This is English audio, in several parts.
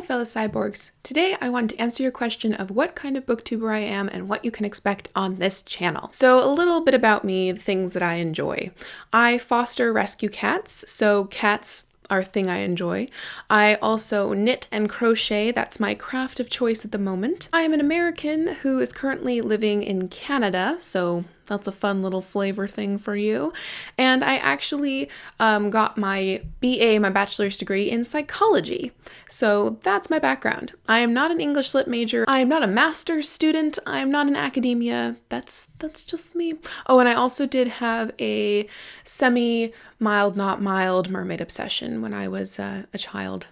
fellow cyborgs. Today I wanted to answer your question of what kind of booktuber I am and what you can expect on this channel. So a little bit about me, the things that I enjoy. I foster rescue cats, so cats are a thing I enjoy. I also knit and crochet, that's my craft of choice at the moment. I am an American who is currently living in Canada, so that's a fun little flavor thing for you. And I actually got my BA, my bachelor's degree in psychology. So that's my background. I am not an English lit major. I am not a master's student. I am not in academia. That's just me. Oh, and I also did have a semi-mild, not mild mermaid obsession when I was a child.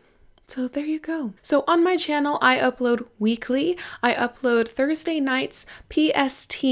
So there you go. So on my channel, I upload weekly. I upload Thursday nights, PST,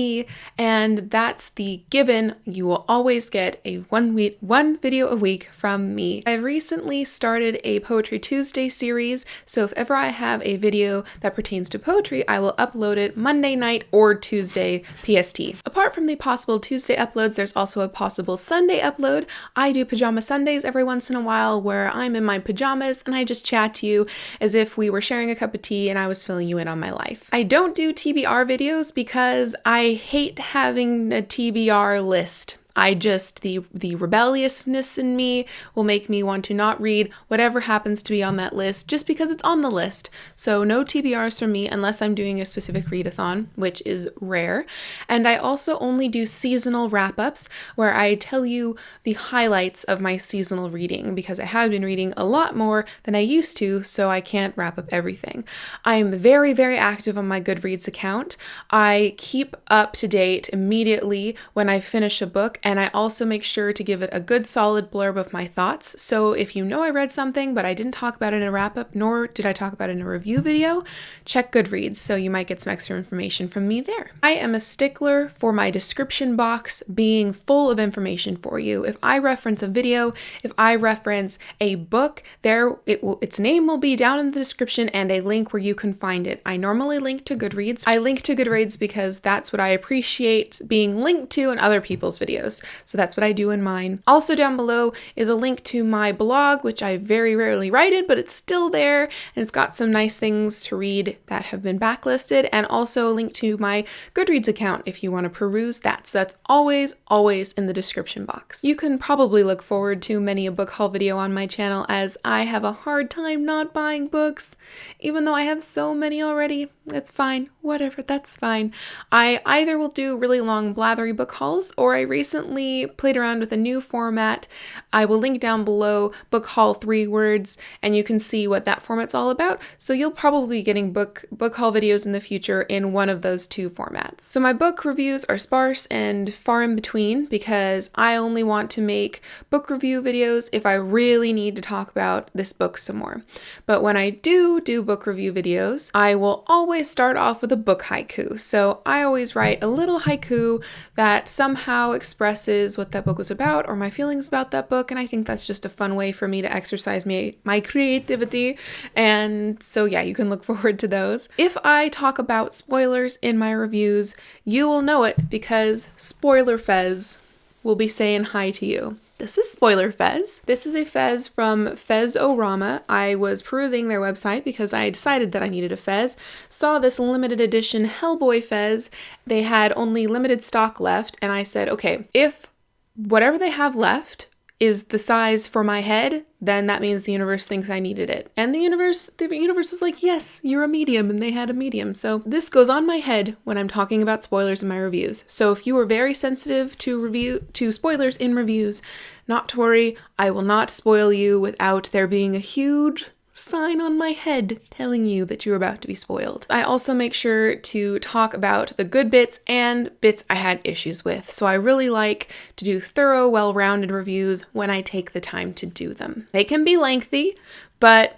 and that's the given. You will always get a one video a week from me. I recently started a Poetry Tuesday series, so if ever I have a video that pertains to poetry, I will upload it Monday night or Tuesday PST. Apart from the possible Tuesday uploads, there's also a possible Sunday upload. I do Pajama Sundays every once in a while where I'm in my pajamas and I just chat to you as if we were sharing a cup of tea and I was filling you in on my life. I don't do TBR videos because I hate having a TBR list. The rebelliousness in me will make me want to not read whatever happens to be on that list just because it's on the list. So no TBRs from me unless I'm doing a specific readathon, which is rare. And I also only do seasonal wrap-ups where I tell you the highlights of my seasonal reading because I have been reading a lot more than I used to, so I can't wrap up everything. I am very, very active on my Goodreads account. I keep up to date immediately when I finish a book, and I also make sure to give it a good solid blurb of my thoughts. So if you know I read something, but I didn't talk about it in a wrap-up, nor did I talk about it in a review video, check Goodreads, so you might get some extra information from me there. I am a stickler for my description box being full of information for you. If I reference a video, if I reference a book, its name will be down in the description and a link where you can find it. I normally link to Goodreads. I link to Goodreads because that's what I appreciate being linked to in other people's videos. So that's what I do in mine. Also down below is a link to my blog, which I very rarely write in, but it's still there. And it's got some nice things to read that have been backlisted, and also a link to my Goodreads account if you want to peruse that. So that's always in the description box. You can probably look forward to many a book haul video on my channel as I have a hard time not buying books, even though I have so many already. It's fine, whatever, that's fine. I either will do really long blathery book hauls, or I recently played around with a new format. I will link down below book haul 3 words and you can see what that format's all about. So you'll probably be getting book haul videos in the future in one of those 2 formats. So my book reviews are sparse and far in between because I only want to make book review videos if I really need to talk about this book some more. But when I do book review videos, I will always start off with a book haiku. So I always write a little haiku that somehow expresses what that book was about or my feelings about that book, and I think that's just a fun way for me to exercise my creativity. And so yeah, you can look forward to those. If I talk about spoilers in my reviews, you will know it because Spoiler Fez will be saying hi to you. This is Spoiler Fez. This is a Fez from Fez-O-Rama. I was perusing their website because I decided that I needed a Fez. Saw this limited edition Hellboy Fez. They had only limited stock left, and I said, okay, if whatever they have left is the size for my head, then that means the universe thinks I needed it. And the universe was like, yes, you're a medium, and they had a medium. So this goes on my head when I'm talking about spoilers in my reviews. So if you are very sensitive to spoilers in reviews, not to worry, I will not spoil you without there being a huge sign on my head telling you that you're about to be spoiled. I also make sure to talk about the good bits and bits I had issues with. So I really like to do thorough, well-rounded reviews when I take the time to do them. They can be lengthy, but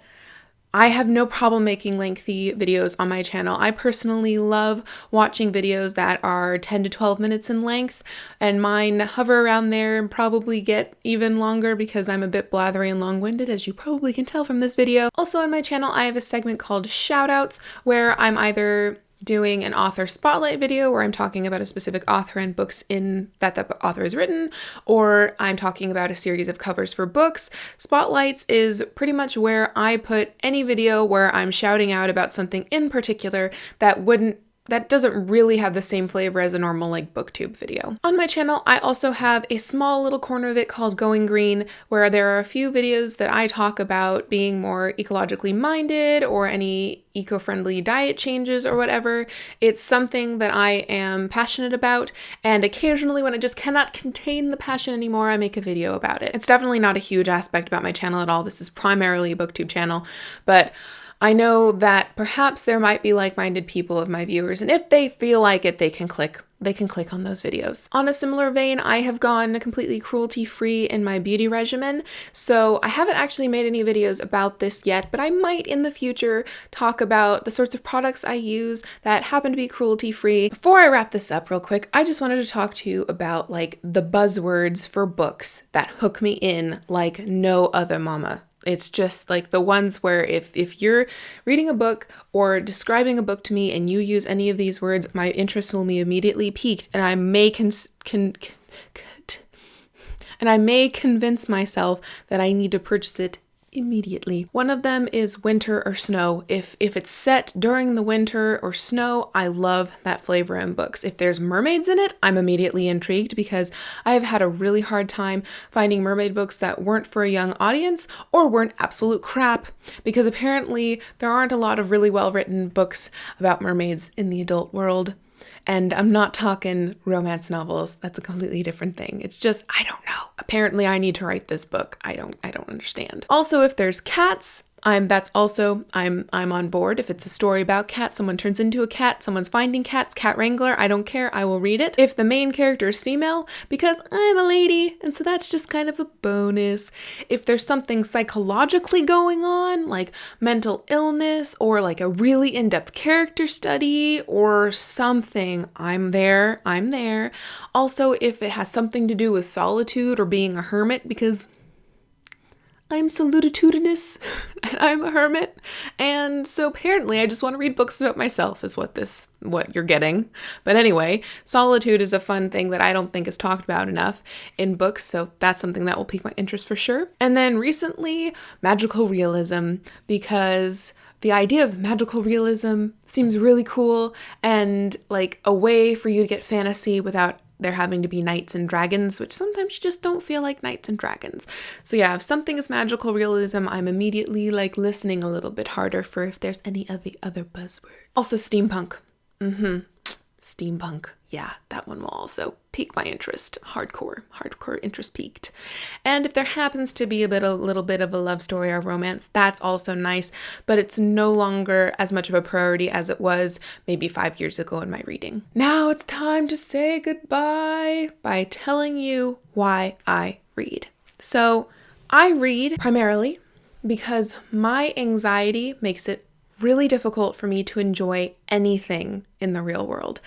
I have no problem making lengthy videos on my channel. I personally love watching videos that are 10 to 12 minutes in length, and mine hover around there and probably get even longer because I'm a bit blathery and long-winded, as you probably can tell from this video. Also on my channel, I have a segment called Shoutouts, where I'm either doing an author spotlight video where I'm talking about a specific author and books in that the author has written, or I'm talking about a series of covers for books. Spotlights is pretty much where I put any video where I'm shouting out about something in particular that doesn't really have the same flavor as a normal BookTube video. On my channel, I also have a small little corner of it called Going Green, where there are a few videos that I talk about being more ecologically minded or any eco-friendly diet changes or whatever. It's something that I am passionate about, and occasionally when I just cannot contain the passion anymore, I make a video about it. It's definitely not a huge aspect about my channel at all. This is primarily a BookTube channel, but I know that perhaps there might be like-minded people of my viewers, and if they feel like it, they can click on those videos. On a similar vein, I have gone completely cruelty-free in my beauty regimen, so I haven't actually made any videos about this yet, but I might in the future talk about the sorts of products I use that happen to be cruelty-free. Before I wrap this up real quick, I just wanted to talk to you about the buzzwords for books that hook me in like no other mama. It's just the ones where if you're reading a book or describing a book to me and you use any of these words, my interest will be immediately piqued, and I may convince myself that I need to purchase it immediately. One of them is winter or snow. If it's set during the winter or snow, I love that flavor in books. If there's mermaids in it, I'm immediately intrigued because I have had a really hard time finding mermaid books that weren't for a young audience or weren't absolute crap, because apparently there aren't a lot of really well-written books about mermaids in the adult world. And I'm not talking romance novels. That's a completely different thing. It's just, I don't know. Apparently I need to write this book. I don't understand. Also, if there's cats, I'm on board. If it's a story about cats, someone turns into a cat, someone's finding cats, cat wrangler, I don't care, I will read it. If the main character is female, because I'm a lady, and so that's just kind of a bonus. If there's something psychologically going on, like mental illness, or a really in-depth character study, or something, I'm there. Also, if it has something to do with solitude or being a hermit, because I'm solitudinous and I'm a hermit, and so apparently I just want to read books about myself is what you're getting. But anyway, solitude is a fun thing that I don't think is talked about enough in books, so that's something that will pique my interest for sure. And then recently, magical realism, because the idea of magical realism seems really cool and a way for you to get fantasy without there having to be knights and dragons, which sometimes you just don't feel like knights and dragons. So yeah, if something is magical realism, I'm immediately listening a little bit harder for if there's any of the other buzzwords. Also steampunk. Steampunk. Yeah, that one will also pique my interest. Hardcore interest piqued. And if there happens to be a little bit of a love story or romance, that's also nice, but it's no longer as much of a priority as it was maybe 5 years ago in my reading. Now it's time to say goodbye by telling you why I read. So I read primarily because my anxiety makes it really difficult for me to enjoy anything in the real world.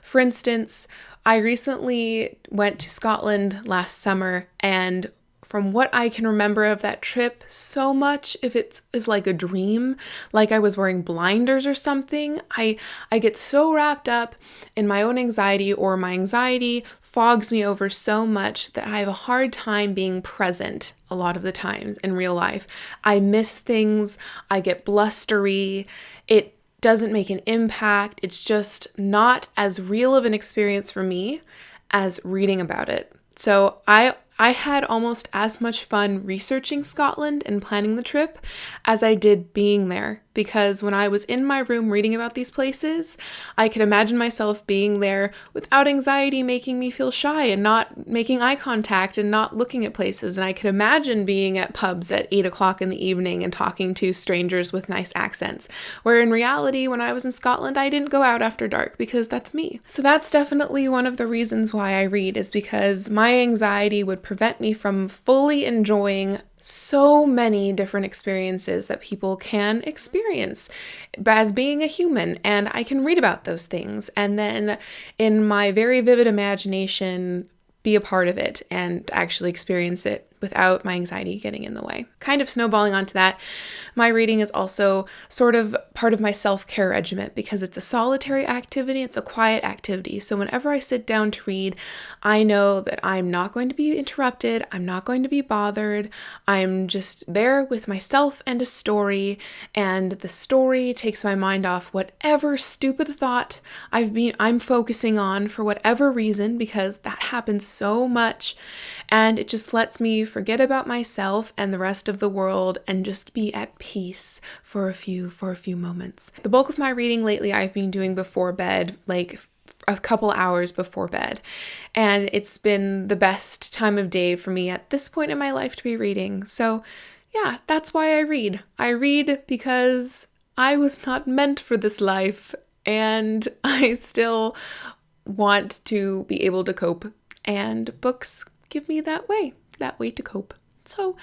For instance, I recently went to Scotland last summer, and from what I can remember of that trip, so much if it is like a dream, like I was wearing blinders or something. I get so wrapped up in my own anxiety, or my anxiety fogs me over so much that I have a hard time being present a lot of the times in real life. I miss things, I get blustery, it doesn't make an impact. It's just not as real of an experience for me as reading about it. So I had almost as much fun researching Scotland and planning the trip as I did being there, because when I was in my room reading about these places, I could imagine myself being there without anxiety making me feel shy and not making eye contact and not looking at places. And I could imagine being at pubs at 8 o'clock in the evening and talking to strangers with nice accents, where in reality, when I was in Scotland, I didn't go out after dark because that's me. So that's definitely one of the reasons why I read, is because my anxiety would prevent me from fully enjoying so many different experiences that people can experience as being a human, and I can read about those things and then in my very vivid imagination be a part of it and actually experience it without my anxiety getting in the way. Kind of snowballing onto that, my reading is also sort of part of my self-care regimen because it's a solitary activity, it's a quiet activity. So whenever I sit down to read, I know that I'm not going to be interrupted, I'm not going to be bothered, I'm just there with myself and a story, and the story takes my mind off whatever stupid thought I'm focusing on for whatever reason, because that happens so much, and it just lets me forget about myself and the rest of the world and just be at peace for a few moments. The bulk of my reading lately I've been doing before bed, like a couple hours before bed, and it's been the best time of day for me at this point in my life to be reading. So yeah, that's why I read. I read because I was not meant for this life, and I still want to be able to cope, and books give me that way to cope. So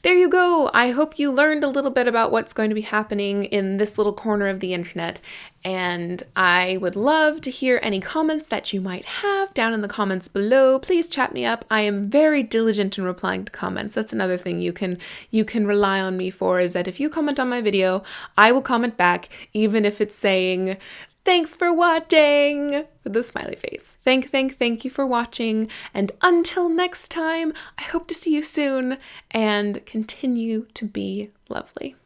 there you go. I hope you learned a little bit about what's going to be happening in this little corner of the internet, and I would love to hear any comments that you might have down in the comments below. Please chat me up. I am very diligent in replying to comments. That's another thing you can rely on me for, is that if you comment on my video, I will comment back, even if it's saying, "Thanks for watching," with a smiley face. Thank you for watching, and until next time, I hope to see you soon, and continue to be lovely.